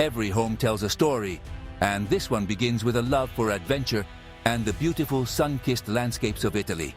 Every home tells a story, and this one begins with a love for adventure and the beautiful sun-kissed landscapes of Italy.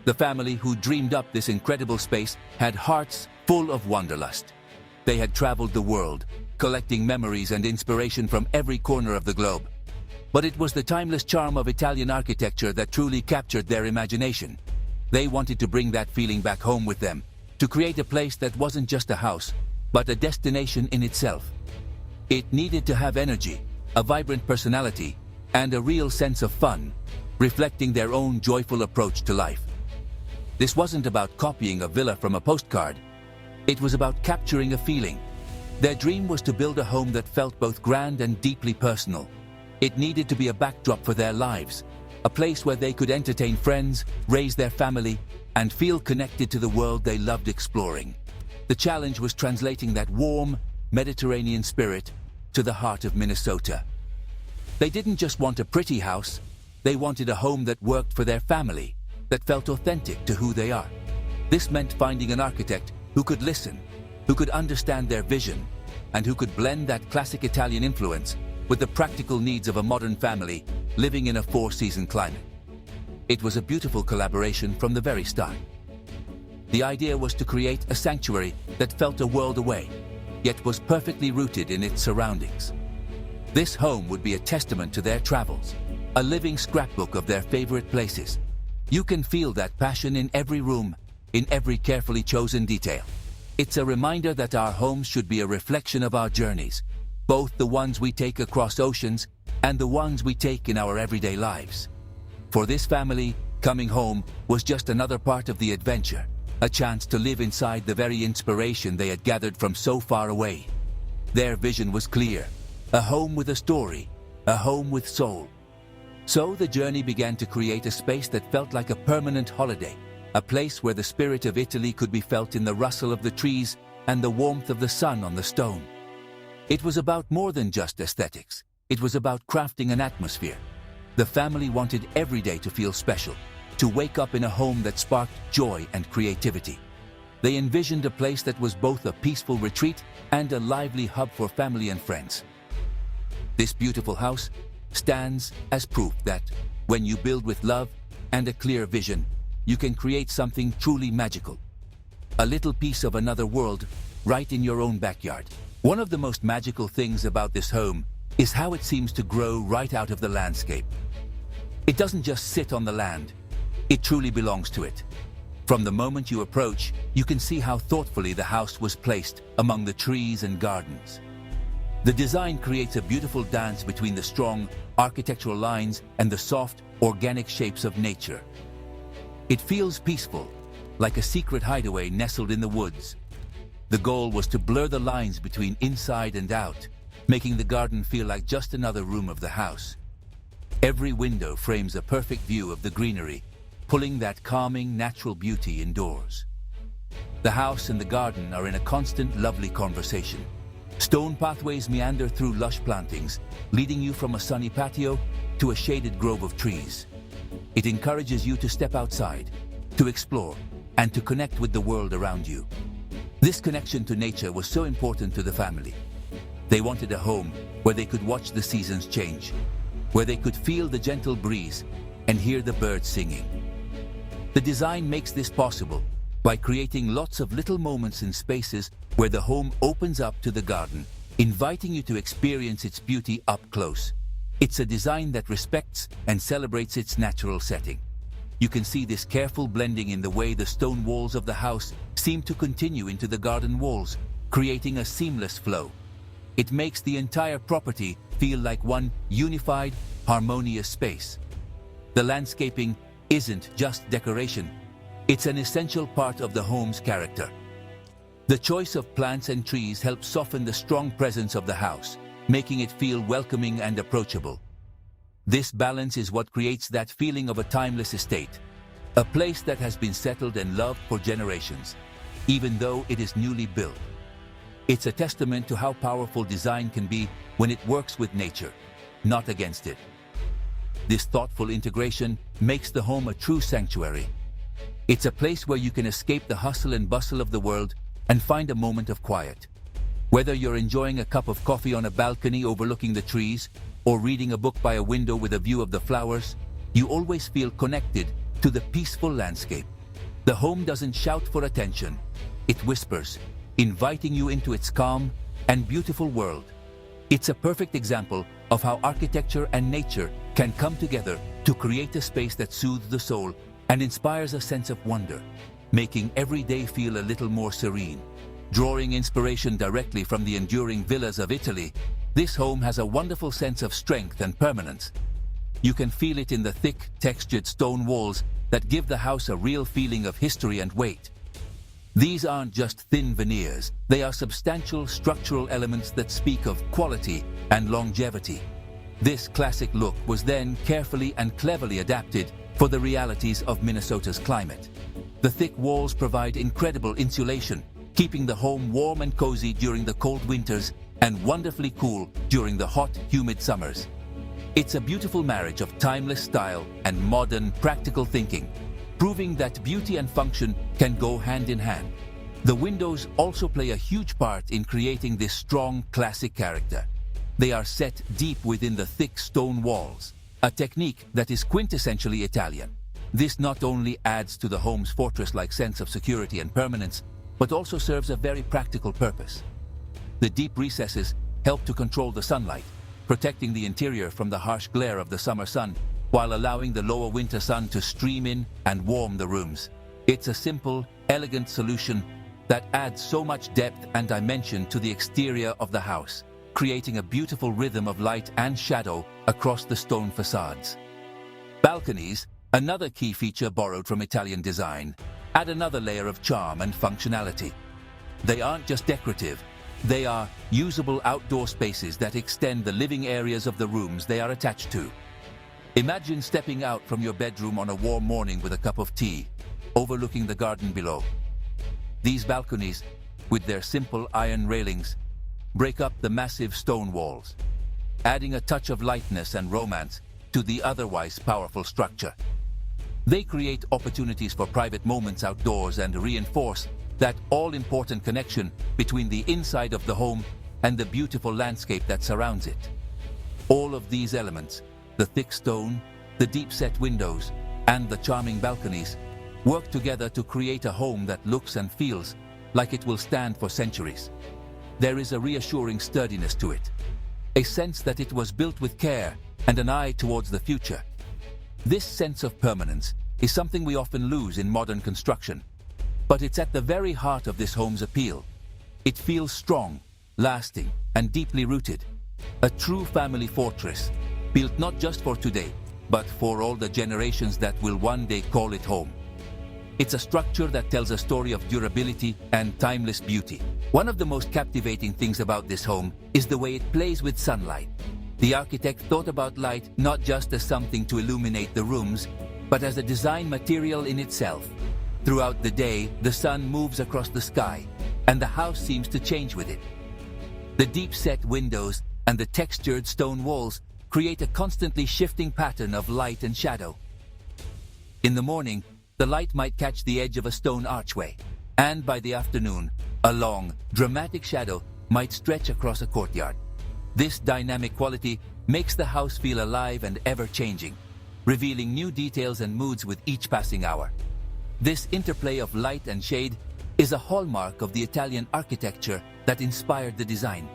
The family who dreamed up this incredible space had hearts full of wanderlust. They had traveled the world, collecting memories and inspiration from every corner of the globe. But it was the timeless charm of Italian architecture that truly captured their imagination. They wanted to bring that feeling back home with them, to create a place that wasn't just a house, but a destination in itself. It needed to have energy, a vibrant personality, and a real sense of fun, reflecting their own joyful approach to life. This wasn't about copying a villa from a postcard. It was about capturing a feeling. Their dream was to build a home that felt both grand and deeply personal. It needed to be a backdrop for their lives, a place where they could entertain friends, raise their family, and feel connected to the world they loved exploring. The challenge was translating that warm, Mediterranean spirit to the heart of Minnesota. They didn't just want a pretty house, they wanted a home that worked for their family, that felt authentic to who they are. This meant finding an architect who could listen, who could understand their vision, and who could blend that classic Italian influence with the practical needs of a modern family living in a four-season climate. It was a beautiful collaboration from the very start. The idea was to create a sanctuary that felt a world away, yet was perfectly rooted in its surroundings. This home would be a testament to their travels, a living scrapbook of their favorite places. You can feel that passion in every room, in every carefully chosen detail. It's a reminder that our homes should be a reflection of our journeys, both the ones we take across oceans and the ones we take in our everyday lives. For this family, coming home was just another part of the adventure, a chance to live inside the very inspiration they had gathered from so far away. Their vision was clear, a home with a story, a home with soul. So the journey began to create a space that felt like a permanent holiday, a place where the spirit of Italy could be felt in the rustle of the trees and the warmth of the sun on the stone. It was about more than just aesthetics. It was about crafting an atmosphere. The family wanted every day to feel special, to wake up in a home that sparked joy and creativity. They envisioned a place that was both a peaceful retreat and a lively hub for family and friends. This beautiful house stands as proof that when you build with love and a clear vision, you can create something truly magical. A little piece of another world right in your own backyard. One of the most magical things about this home is how it seems to grow right out of the landscape. It doesn't just sit on the land, it truly belongs to it. From the moment you approach, you can see how thoughtfully the house was placed among the trees and gardens. The design creates a beautiful dance between the strong architectural lines and the soft, organic shapes of nature. It feels peaceful, like a secret hideaway nestled in the woods. The goal was to blur the lines between inside and out, making the garden feel like just another room of the house. Every window frames a perfect view of the greenery, pulling that calming, natural beauty indoors. The house and the garden are in a constant, lovely conversation. Stone pathways meander through lush plantings, leading you from a sunny patio to a shaded grove of trees. It encourages you to step outside, to explore, and to connect with the world around you. This connection to nature was so important to the family. They wanted a home where they could watch the seasons change, where they could feel the gentle breeze and hear the birds singing. The design makes this possible by creating lots of little moments and spaces where the home opens up to the garden, inviting you to experience its beauty up close. It's a design that respects and celebrates its natural setting. You can see this careful blending in the way the stone walls of the house seem to continue into the garden walls, creating a seamless flow. It makes the entire property feel like one unified, harmonious space. The landscaping isn't just decoration, it's an essential part of the home's character. The choice of plants and trees helps soften the strong presence of the house, making it feel welcoming and approachable. This balance is what creates that feeling of a timeless estate, a place that has been settled and loved for generations, even though it is newly built. It's a testament to how powerful design can be when it works with nature, not against it. This thoughtful integration makes the home a true sanctuary. It's a place where you can escape the hustle and bustle of the world and find a moment of quiet. Whether you're enjoying a cup of coffee on a balcony overlooking the trees, or reading a book by a window with a view of the flowers, you always feel connected to the peaceful landscape. The home doesn't shout for attention. It whispers, inviting you into its calm and beautiful world. It's a perfect example of how architecture and nature can come together to create a space that soothes the soul and inspires a sense of wonder, making every day feel a little more serene. Drawing inspiration directly from the enduring villas of Italy, this home has a wonderful sense of strength and permanence. You can feel it in the thick, textured stone walls that give the house a real feeling of history and weight. These aren't just thin veneers, they are substantial structural elements that speak of quality and longevity. This classic look was then carefully and cleverly adapted for the realities of Minnesota's climate. The thick walls provide incredible insulation, keeping the home warm and cozy during the cold winters and wonderfully cool during the hot, humid summers. It's a beautiful marriage of timeless style and modern, practical thinking, proving that beauty and function can go hand in hand. The windows also play a huge part in creating this strong, classic character. They are set deep within the thick stone walls, a technique that is quintessentially Italian. This not only adds to the home's fortress-like sense of security and permanence, but also serves a very practical purpose. The deep recesses help to control the sunlight, protecting the interior from the harsh glare of the summer sun, while allowing the lower winter sun to stream in and warm the rooms. It's a simple, elegant solution that adds so much depth and dimension to the exterior of the house, creating a beautiful rhythm of light and shadow across the stone facades. Balconies, another key feature borrowed from Italian design, add another layer of charm and functionality. They aren't just decorative, they are usable outdoor spaces that extend the living areas of the rooms they are attached to. Imagine stepping out from your bedroom on a warm morning with a cup of tea, overlooking the garden below. These balconies, with their simple iron railings, break up the massive stone walls, adding a touch of lightness and romance to the otherwise powerful structure. They create opportunities for private moments outdoors and reinforce that all-important connection between the inside of the home and the beautiful landscape that surrounds it. All of these elements, the thick stone, the deep-set windows, and the charming balconies, work together to create a home that looks and feels like it will stand for centuries. There is a reassuring sturdiness to it, a sense that it was built with care and an eye towards the future. This sense of permanence is something we often lose in modern construction, but it's at the very heart of this home's appeal. It feels strong, lasting, and deeply rooted. A true family fortress, built not just for today, but for all the generations that will one day call it home. It's a structure that tells a story of durability and timeless beauty. One of the most captivating things about this home is the way it plays with sunlight. The architect thought about light not just as something to illuminate the rooms, but as a design material in itself. Throughout the day, the sun moves across the sky, and the house seems to change with it. The deep-set windows and the textured stone walls create a constantly shifting pattern of light and shadow. In the morning, the light might catch the edge of a stone archway, and by the afternoon, a long, dramatic shadow might stretch across a courtyard. This dynamic quality makes the house feel alive and ever-changing, revealing new details and moods with each passing hour. This interplay of light and shade is a hallmark of the Italian architecture that inspired the design,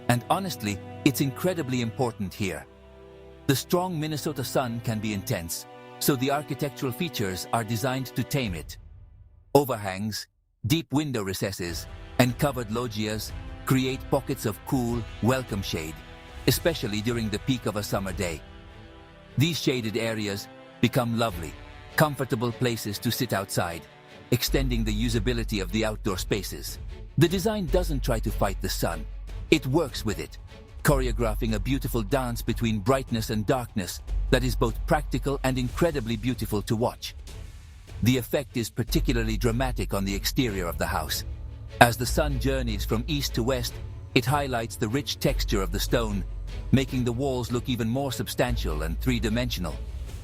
and honestly, it's incredibly important here. The strong Minnesota sun can be intense, so the architectural features are designed to tame it. Overhangs, deep window recesses, and covered loggias create pockets of cool, welcome shade, especially during the peak of a summer day. These shaded areas become lovely, comfortable places to sit outside, extending the usability of the outdoor spaces. The design doesn't try to fight the sun. It works with it, choreographing a beautiful dance between brightness and darkness that is both practical and incredibly beautiful to watch. The effect is particularly dramatic on the exterior of the house. As the sun journeys from east to west, it highlights the rich texture of the stone, making the walls look even more substantial and three-dimensional.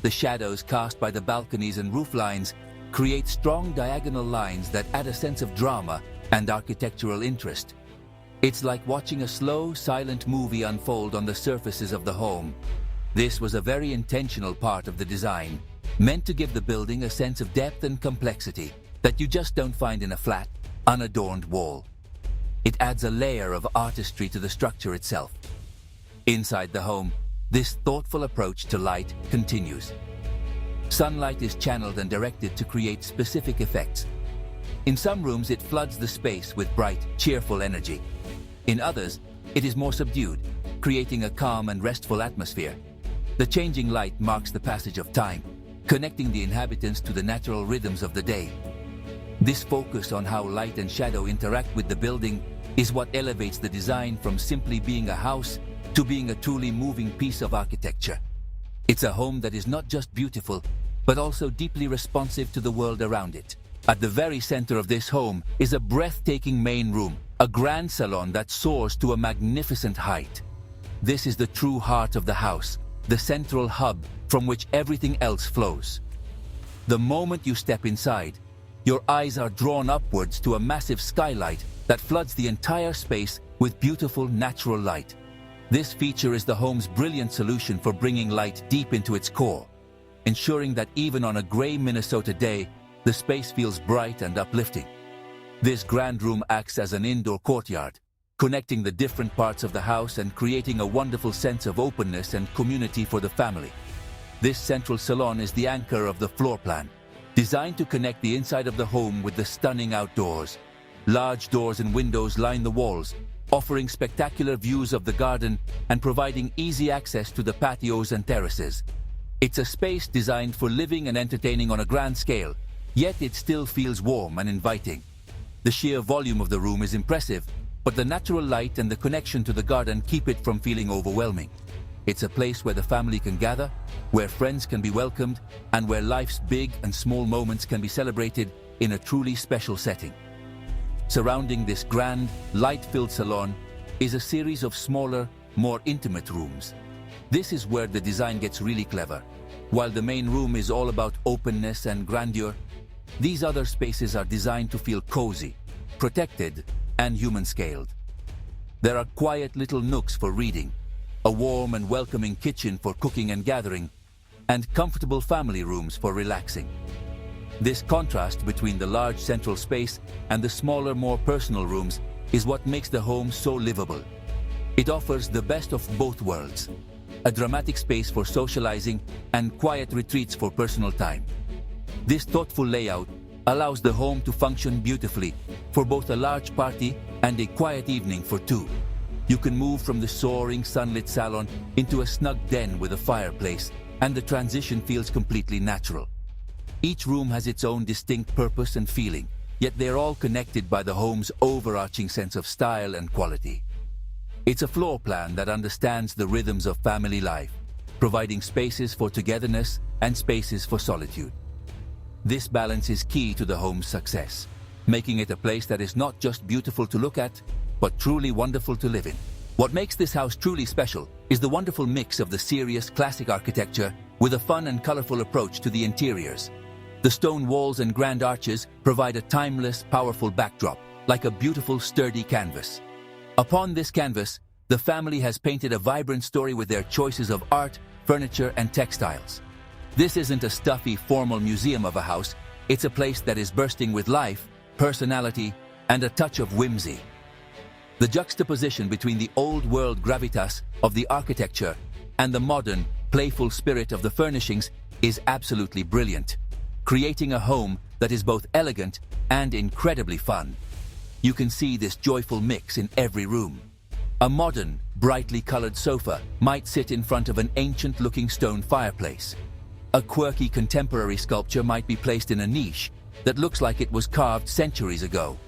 The shadows cast by the balconies and roof lines create strong diagonal lines that add a sense of drama and architectural interest. It's like watching a slow, silent movie unfold on the surfaces of the home. This was a very intentional part of the design, meant to give the building a sense of depth and complexity that you just don't find in a flat, unadorned wall. It adds a layer of artistry to the structure itself. Inside the home, this thoughtful approach to light continues. Sunlight is channeled and directed to create specific effects. In some rooms, it floods the space with bright, cheerful energy. In others, it is more subdued, creating a calm and restful atmosphere. The changing light marks the passage of time, connecting the inhabitants to the natural rhythms of the day. This focus on how light and shadow interact with the building is what elevates the design from simply being a house to being a truly moving piece of architecture. It's a home that is not just beautiful, but also deeply responsive to the world around it. At the very center of this home is a breathtaking main room, a grand salon that soars to a magnificent height. This is the true heart of the house, the central hub from which everything else flows. The moment you step inside, your eyes are drawn upwards to a massive skylight that floods the entire space with beautiful natural light. This feature is the home's brilliant solution for bringing light deep into its core, ensuring that even on a gray Minnesota day, the space feels bright and uplifting. This grand room acts as an indoor courtyard, connecting the different parts of the house and creating a wonderful sense of openness and community for the family. This central salon is the anchor of the floor plan, designed to connect the inside of the home with the stunning outdoors. Large doors and windows line the walls, offering spectacular views of the garden and providing easy access to the patios and terraces. It's a space designed for living and entertaining on a grand scale, yet it still feels warm and inviting. The sheer volume of the room is impressive, but the natural light and the connection to the garden keep it from feeling overwhelming. It's a place where the family can gather, where friends can be welcomed, and where life's big and small moments can be celebrated in a truly special setting. Surrounding this grand, light-filled salon is a series of smaller, more intimate rooms. This is where the design gets really clever. While the main room is all about openness and grandeur, these other spaces are designed to feel cozy, protected, and human-scaled. There are quiet little nooks for reading, a warm and welcoming kitchen for cooking and gathering, and comfortable family rooms for relaxing. This contrast between the large central space and the smaller, more personal rooms is what makes the home so livable. It offers the best of both worlds, a dramatic space for socializing and quiet retreats for personal time. This thoughtful layout allows the home to function beautifully for both a large party and a quiet evening for two. You can move from the soaring sunlit salon into a snug den with a fireplace, and the transition feels completely natural. Each room has its own distinct purpose and feeling, yet they're all connected by the home's overarching sense of style and quality. It's a floor plan that understands the rhythms of family life, providing spaces for togetherness and spaces for solitude. This balance is key to the home's success, making it a place that is not just beautiful to look at, but truly wonderful to live in. What makes this house truly special is the wonderful mix of the serious classic architecture with a fun and colorful approach to the interiors. The stone walls and grand arches provide a timeless, powerful backdrop, like a beautiful, sturdy canvas. Upon this canvas, the family has painted a vibrant story with their choices of art, furniture, and textiles. This isn't a stuffy, formal museum of a house. It's a place that is bursting with life, personality, and a touch of whimsy. The juxtaposition between the old-world gravitas of the architecture and the modern, playful spirit of the furnishings is absolutely brilliant, creating a home that is both elegant and incredibly fun. You can see this joyful mix in every room. A modern, brightly colored sofa might sit in front of an ancient-looking stone fireplace. A quirky contemporary sculpture might be placed in a niche that looks like it was carved centuries ago.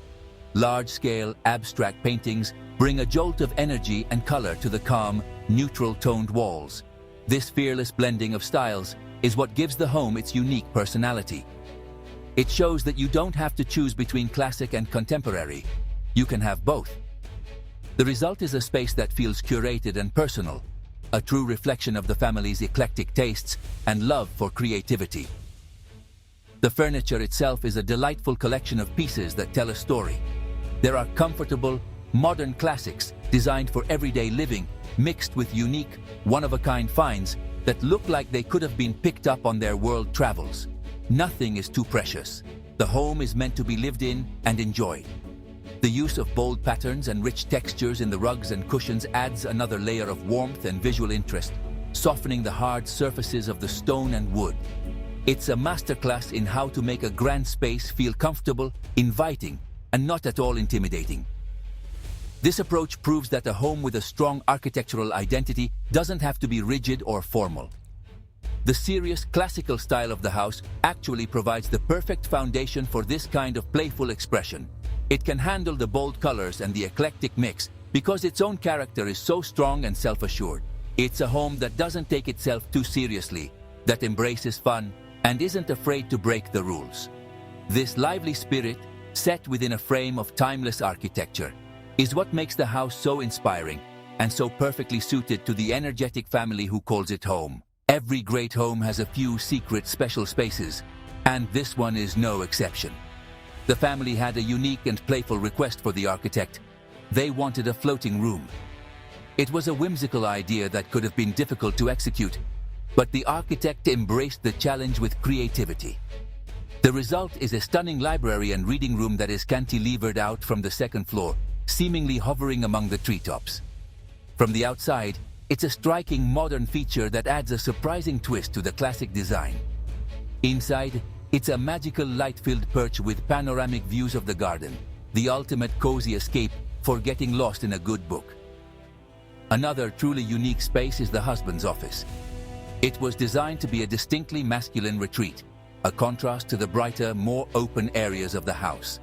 Large-scale, abstract paintings bring a jolt of energy and color to the calm, neutral-toned walls. This fearless blending of styles is what gives the home its unique personality. It shows that you don't have to choose between classic and contemporary. You can have both. The result is a space that feels curated and personal, a true reflection of the family's eclectic tastes and love for creativity. The furniture itself is a delightful collection of pieces that tell a story. There are comfortable, Modern classics designed for everyday living, mixed with unique, one-of-a-kind finds that look like they could have been picked up on their world travels. Nothing is too precious. The home is meant to be lived in and enjoyed. The use of bold patterns and rich textures in the rugs and cushions adds another layer of warmth and visual interest, softening the hard surfaces of the stone and wood. It's a masterclass in how to make a grand space feel comfortable, inviting, and not at all intimidating. This approach proves that a home with a strong architectural identity doesn't have to be rigid or formal. The serious, classical style of the house actually provides the perfect foundation for this kind of playful expression. It can handle the bold colors and the eclectic mix because its own character is so strong and self-assured. It's a home that doesn't take itself too seriously, that embraces fun, and isn't afraid to break the rules. This lively spirit, set within a frame of timeless architecture, is what makes the house so inspiring and so perfectly suited to the energetic family who calls it home. Every great home has a few secret special spaces, and this one is no exception. The family had a unique and playful request for the architect. They wanted a floating room. It was a whimsical idea that could have been difficult to execute, but the architect embraced the challenge with creativity. The result is a stunning library and reading room that is cantilevered out from the second floor, seemingly hovering among the treetops. From the outside, it's a striking modern feature that adds a surprising twist to the classic design. Inside, it's a magical light-filled perch with panoramic views of the garden, the ultimate cozy escape for getting lost in a good book. Another truly unique space is the husband's office. It was designed to be a distinctly masculine retreat, a contrast to the brighter, more open areas of the house.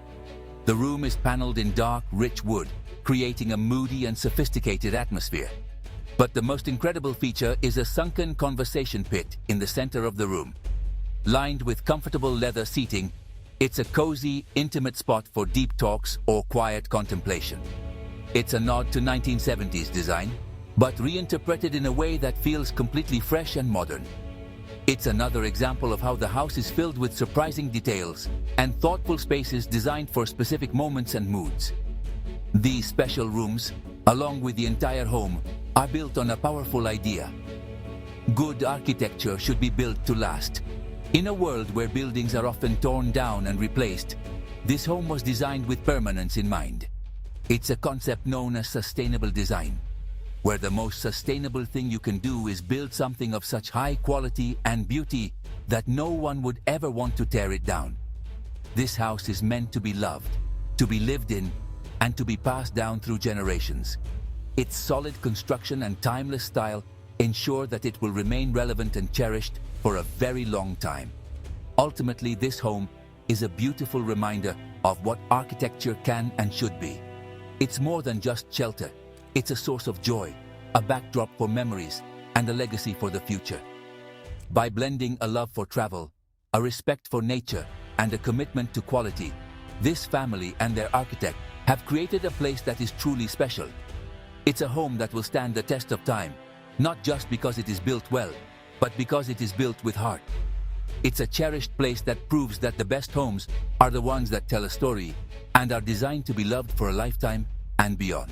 The room is paneled in dark, rich wood, creating a moody and sophisticated atmosphere. But the most incredible feature is a sunken conversation pit in the center of the room. Lined with comfortable leather seating, it's a cozy, intimate spot for deep talks or quiet contemplation. It's a nod to 1970s design, but reinterpreted in a way that feels completely fresh and modern. It's another example of how the house is filled with surprising details and thoughtful spaces designed for specific moments and moods. These special rooms, along with the entire home, are built on a powerful idea. Good architecture should be built to last. In a world where buildings are often torn down and replaced, this home was designed with permanence in mind. It's a concept known as sustainable design, where the most sustainable thing you can do is build something of such high quality and beauty that no one would ever want to tear it down. This house is meant to be loved, to be lived in, and to be passed down through generations. Its solid construction and timeless style ensure that it will remain relevant and cherished for a very long time. Ultimately, this home is a beautiful reminder of what architecture can and should be. It's more than just shelter. It's a source of joy, a backdrop for memories, and a legacy for the future. By blending a love for travel, a respect for nature, and a commitment to quality, this family and their architect have created a place that is truly special. It's a home that will stand the test of time, not just because it is built well, but because it is built with heart. It's a cherished place that proves that the best homes are the ones that tell a story and are designed to be loved for a lifetime and beyond.